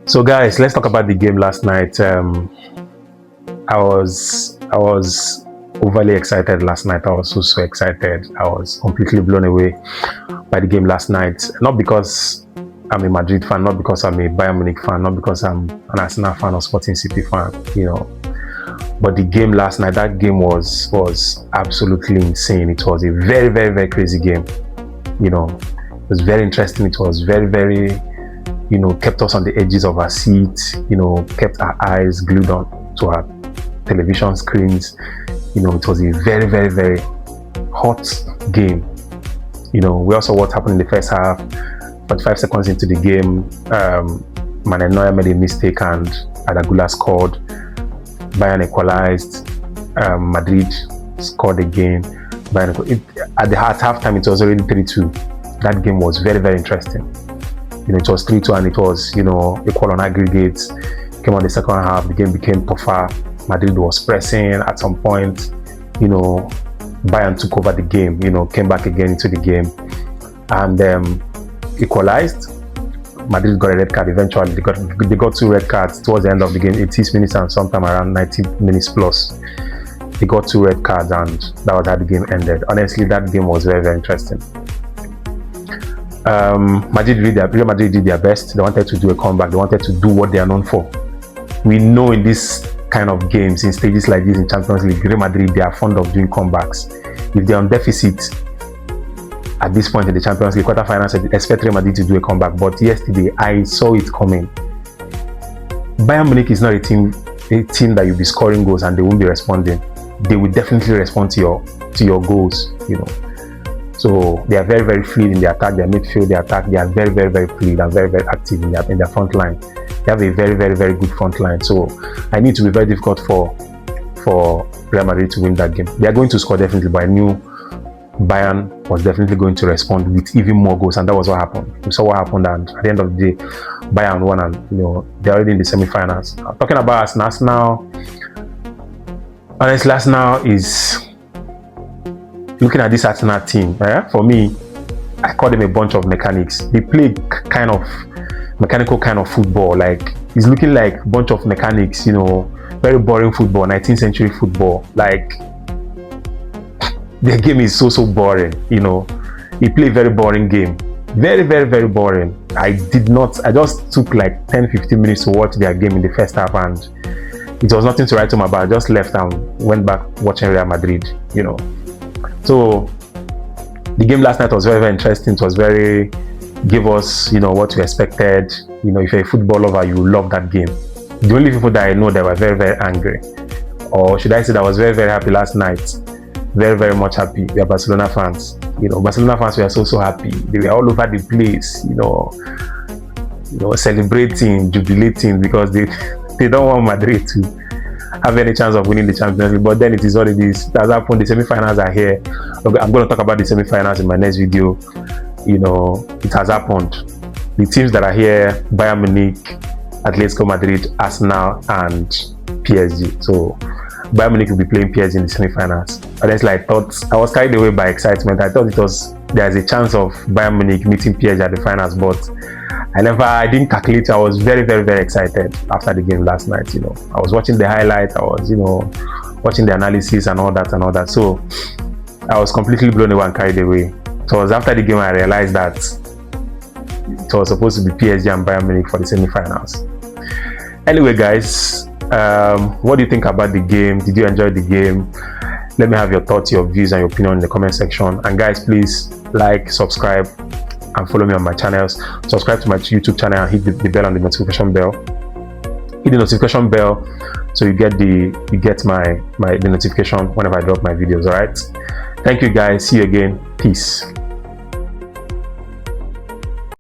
So guys, let's talk about the game last night. I was overly excited last night. I was so excited. I was completely blown away by the game last night. Not because I'm a Madrid fan, not because I'm a Bayern Munich fan, not because I'm an Arsenal fan or Sporting City fan, But the game last night, that game was absolutely insane. It was a very crazy game. It was very interesting. It was very kept us on the edges of our seats, kept our eyes glued on to our television screens. It was a very hot game. We also what happened in the first half. 45 seconds into the game, Manuel Neuer made a mistake and Adagula scored. Bayern equalized. Madrid scored again. At halftime, it was already 3-2. That game was very interesting. It was 3-2 and it was, equal on aggregates. Came on the second half, the game became tougher. Madrid was pressing at some point. Bayern took over the game, came back again into the game and equalized. Madrid got a red card eventually. They got 2 red cards towards the end of the game, 80 minutes and sometime around 90 minutes plus. They got 2 red cards and that was how the game ended. Honestly, that game was very interesting. Real Madrid did their best. They wanted to do a comeback. They wanted to do what they are known for. We know in this kind of games, in stages like this in Champions League, Real Madrid, they are fond of doing comebacks. If they're on deficit at this point in the Champions League quarterfinals, I expect Real Madrid to do a comeback. But yesterday, I saw it coming. Bayern Munich is not a team that you'll be scoring goals and they won't be responding. They will definitely respond to your goals. So they are very fluid in their attack, their midfield, their attack. They are very fluid and very active in their front line. They have a very good front line. So I need to be very difficult for Real Madrid to win that game. They are going to score definitely, but I knew Bayern was definitely going to respond with even more goals, and that was what happened. We saw what happened, and at the end of the day, Bayern won, and they're already in the semi-finals. Talking about Arsenal, honestly, Arsenal is looking at this Arsenal team. For me, I call them a bunch of mechanics. They play kind of mechanical kind of football. Like it's looking like a bunch of mechanics. Very boring football, 19th century football. Like their game is so boring. They play a very boring game. Very boring. I just took like 10-15 minutes to watch their game in the first half, and it was nothing to write home about. I just left and went back watching Real Madrid. So the game last night was very interesting. It was gave us what we expected. If you're a football lover, you love that game. The only people that I know that were very angry, or should I say that was very happy last night, very much happy, we are Barcelona fans. Barcelona fans were so happy. They were all over the place, celebrating, jubilating, because they don't want Madrid to have any chance of winning the Champions League. But then it is what it is. That's happened. The semi-finals are here. I'm going to talk about the semi-finals in my next video. It has happened. The teams that are here: Bayern Munich, Atletico Madrid, Arsenal, and PSG. So Bayern Munich will be playing PSG in the semi-finals. Honestly, I was carried away by excitement. I thought there's a chance of Bayern Munich meeting PSG at the finals, but I didn't calculate. I was very excited after the game last night. I was watching the highlights. I was, watching the analysis and all that. So I was completely blown away and carried away. So it was after the game I realized that it was supposed to be PSG and Bayern Munich for the semi-finals. Anyway, guys, what do you think about the game? Did you enjoy the game? Let me have your thoughts, your views, and your opinion in the comment section. And guys, please like, subscribe, and follow me on my channels. Subscribe to my YouTube channel and hit the bell and the notification bell. Hit the notification bell so you get the notification whenever I drop my videos. All right. Thank you, guys. See you again. Peace.